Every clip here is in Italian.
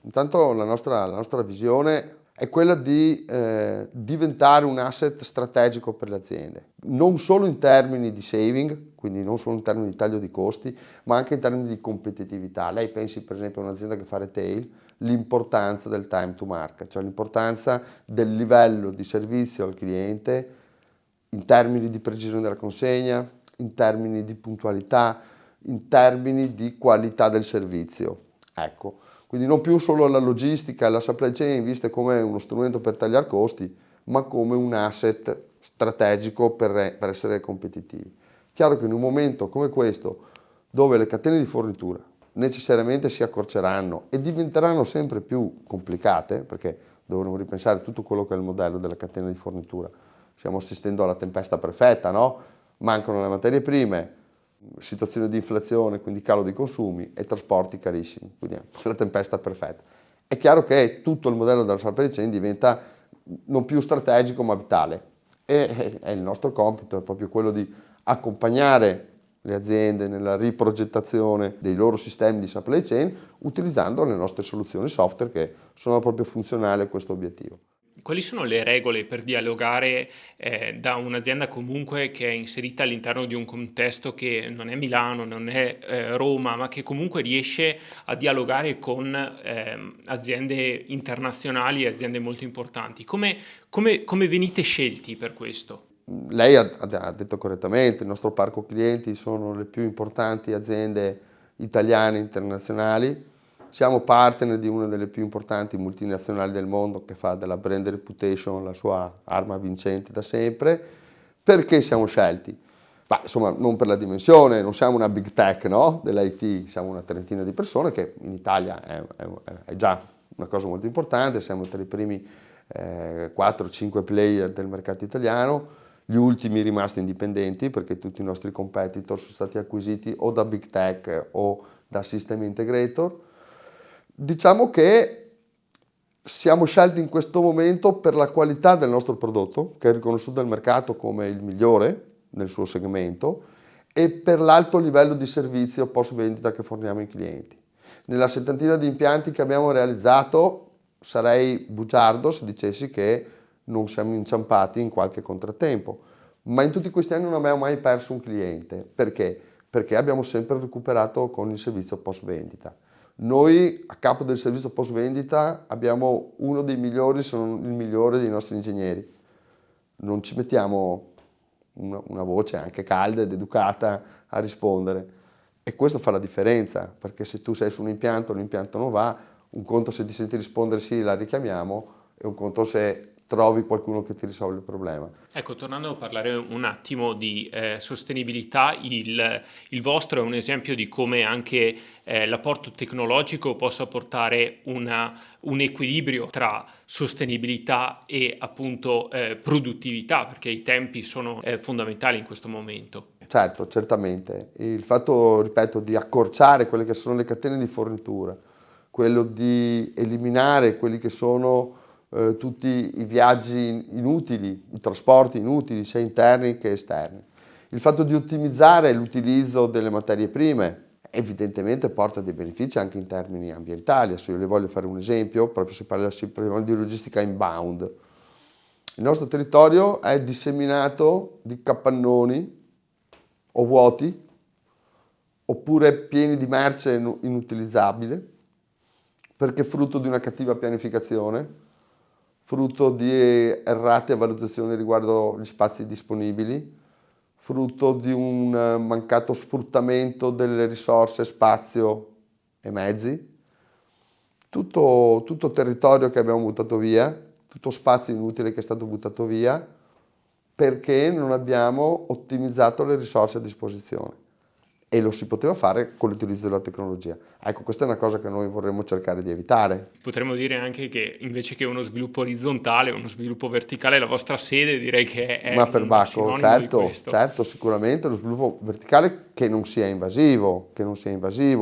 Intanto la nostra visione è quella di diventare un asset strategico per le aziende, non solo in termini di saving, quindi non solo in termini di taglio di costi, ma anche in termini di competitività. Lei pensi per esempio a un'azienda che fa retail, l'importanza del time to market, cioè l'importanza del livello di servizio al cliente in termini di precisione della consegna, in termini di puntualità, in termini di qualità del servizio. Ecco, quindi non più solo la logistica e la supply chain viste come uno strumento per tagliare costi, ma come un asset strategico per essere competitivi. Chiaro che in un momento come questo, dove le catene di fornitura necessariamente si accorceranno e diventeranno sempre più complicate, perché dovremo ripensare tutto quello che è il modello della catena di fornitura. Stiamo assistendo alla tempesta perfetta, no? Mancano le materie prime, situazione di inflazione, quindi calo dei consumi e trasporti carissimi, quindi la tempesta perfetta. È chiaro che tutto il modello della supply chain diventa non più strategico ma vitale e il nostro compito è proprio quello di accompagnare le aziende nella riprogettazione dei loro sistemi di supply chain utilizzando le nostre soluzioni software che sono proprio funzionali a questo obiettivo. Quali sono le regole per dialogare da un'azienda comunque che è inserita all'interno di un contesto che non è Milano, non è Roma, ma che comunque riesce a dialogare con aziende internazionali e aziende molto importanti? Come venite scelti per questo? Lei ha detto correttamente, il nostro parco clienti sono le più importanti aziende italiane e internazionali. Siamo partner di una delle più importanti multinazionali del mondo che fa della brand reputation la sua arma vincente da sempre. Perché siamo scelti? Ma insomma, non per la dimensione, non siamo una big tech, no? Dell'IT, siamo una trentina di persone che in Italia è già una cosa molto importante, siamo tra i primi 4-5 player del mercato italiano, gli ultimi rimasti indipendenti perché tutti i nostri competitor sono stati acquisiti o da big tech o da system integrator. Diciamo che siamo scelti in questo momento per la qualità del nostro prodotto, che è riconosciuto dal mercato come il migliore nel suo segmento, e per l'alto livello di servizio post vendita che forniamo ai clienti. Nella settantina di impianti che abbiamo realizzato sarei bugiardo se dicessi che non siamo inciampati in qualche contrattempo, ma in tutti questi anni non abbiamo mai perso un cliente. Perché? Perché abbiamo sempre recuperato con il servizio post vendita. Noi a capo del servizio post vendita abbiamo uno dei migliori, se non il migliore dei nostri ingegneri. Non ci mettiamo una voce anche calda ed educata a rispondere. E questo fa la differenza, perché se tu sei su un impianto, l'impianto non va, un conto se ti senti rispondere sì, la richiamiamo, e un conto se trovi qualcuno che ti risolve il problema. Ecco, tornando a parlare un attimo di sostenibilità, il vostro è un esempio di come anche l'apporto tecnologico possa portare un equilibrio tra sostenibilità e appunto produttività, perché i tempi sono fondamentali in questo momento. Certo, certamente. Il fatto, ripeto, di accorciare quelle che sono le catene di fornitura, quello di eliminare quelli che sono tutti i viaggi inutili, i trasporti inutili, sia interni che esterni. Il fatto di ottimizzare l'utilizzo delle materie prime evidentemente porta dei benefici anche in termini ambientali. Adesso io le voglio fare un esempio, proprio se parliamo di logistica inbound. Il nostro territorio è disseminato di capannoni o vuoti oppure pieni di merce inutilizzabile perché frutto di una cattiva pianificazione, frutto di errate valutazioni riguardo gli spazi disponibili, frutto di un mancato sfruttamento delle risorse spazio e mezzi, tutto territorio che abbiamo buttato via, tutto spazio inutile che è stato buttato via perché non abbiamo ottimizzato le risorse a disposizione e lo si poteva fare con l'utilizzo della tecnologia. Ecco, questa è una cosa che noi vorremmo cercare di evitare. Potremmo dire anche che invece che uno sviluppo orizzontale, uno sviluppo verticale, la vostra sede direi che è Ma per un Bacco, sinonimo di certo, questo. certo, sicuramente lo sviluppo verticale che non sia invasivo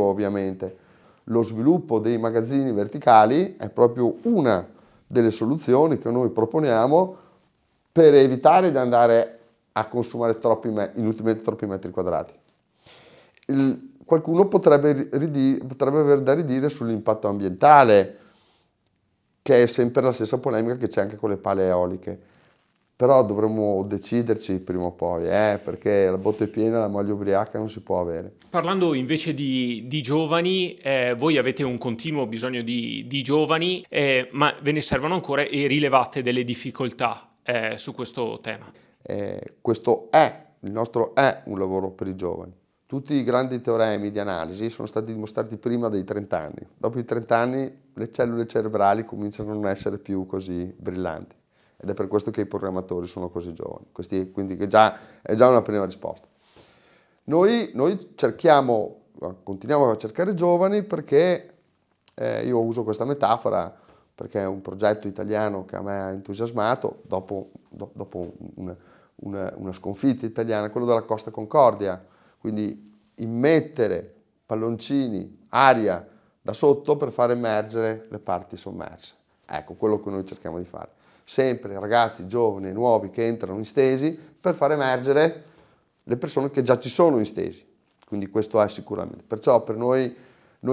ovviamente. Lo sviluppo dei magazzini verticali è proprio una delle soluzioni che noi proponiamo per evitare di andare a consumare inutilmente troppi metri quadrati. Qualcuno potrebbe aver da ridire sull'impatto ambientale che è sempre la stessa polemica che c'è anche con le pale eoliche. Però dovremmo deciderci prima o poi, perché la botte piena, la moglie ubriaca non si può avere. Parlando invece di giovani, voi avete un continuo bisogno di giovani, ma ve ne servono ancora e rilevate delle difficoltà su questo tema. Il nostro è un lavoro per i giovani. Tutti i grandi teoremi di analisi sono stati dimostrati prima dei 30 anni. Dopo i 30 anni le cellule cerebrali cominciano a non essere più così brillanti. Ed è per questo che i programmatori sono così giovani. Quindi è già una prima risposta. Noi continuiamo a cercare giovani perché io uso questa metafora perché è un progetto italiano che a me ha entusiasmato dopo una sconfitta italiana, quello della Costa Concordia, quindi immettere palloncini, aria da sotto per far emergere le parti sommerse. Ecco, quello che noi cerchiamo di fare. Sempre ragazzi giovani e nuovi che entrano in stesi per far emergere le persone che già ci sono in stesi. Quindi questo è sicuramente. Perciò per noi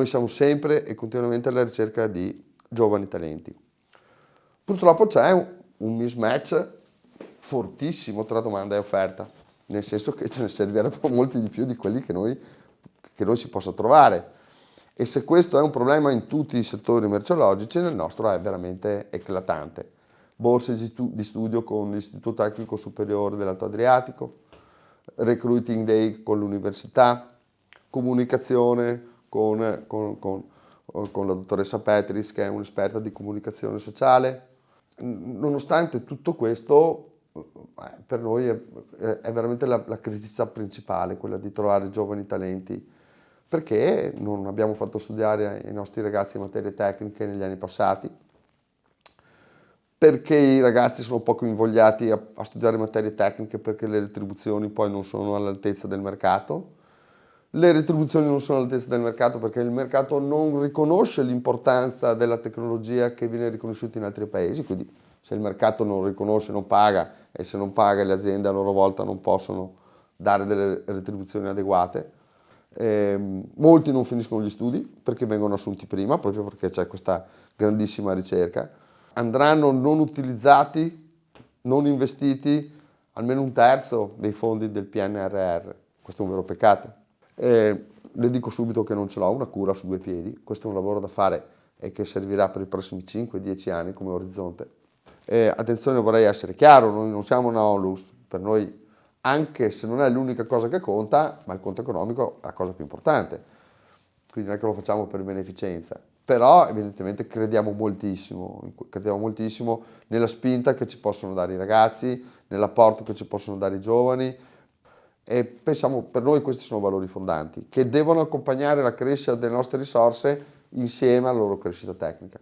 siamo sempre e continuamente alla ricerca di giovani talenti. Purtroppo c'è un mismatch fortissimo tra domanda e offerta, nel senso che ce ne servirebbero molti di più di quelli che noi si possa trovare. E se questo è un problema in tutti i settori merceologici, nel nostro è veramente eclatante. Borse di studio con l'Istituto Tecnico Superiore dell'Alto Adriatico, recruiting day con l'università, comunicazione con la dottoressa Petris, che è un'esperta di comunicazione sociale. Nonostante tutto questo, per noi è veramente la criticità principale, quella di trovare giovani talenti, perché non abbiamo fatto studiare i nostri ragazzi materie tecniche negli anni passati, perché i ragazzi sono poco invogliati a studiare materie tecniche perché le retribuzioni poi non sono all'altezza del mercato. Le retribuzioni non sono all'altezza del mercato perché il mercato non riconosce l'importanza della tecnologia che viene riconosciuta in altri paesi, quindi se il mercato non riconosce, non paga, e se non paga le aziende a loro volta non possono dare delle retribuzioni adeguate. Molti non finiscono gli studi perché vengono assunti prima, proprio perché c'è questa grandissima ricerca. Andranno non utilizzati, non investiti almeno un terzo dei fondi del PNRR. Questo è un vero peccato. Le dico subito che non ce l'ho una cura su due piedi, questo è un lavoro da fare e che servirà per i prossimi 5-10 anni come orizzonte. Attenzione, vorrei essere chiaro, noi non siamo una onlus, per noi anche se non è l'unica cosa che conta, ma il conto economico è la cosa più importante, quindi non è che lo facciamo per beneficenza, però evidentemente crediamo moltissimo nella spinta che ci possono dare i ragazzi, nell'apporto che ci possono dare i giovani e pensiamo, per noi questi sono valori fondanti che devono accompagnare la crescita delle nostre risorse insieme alla loro crescita tecnica.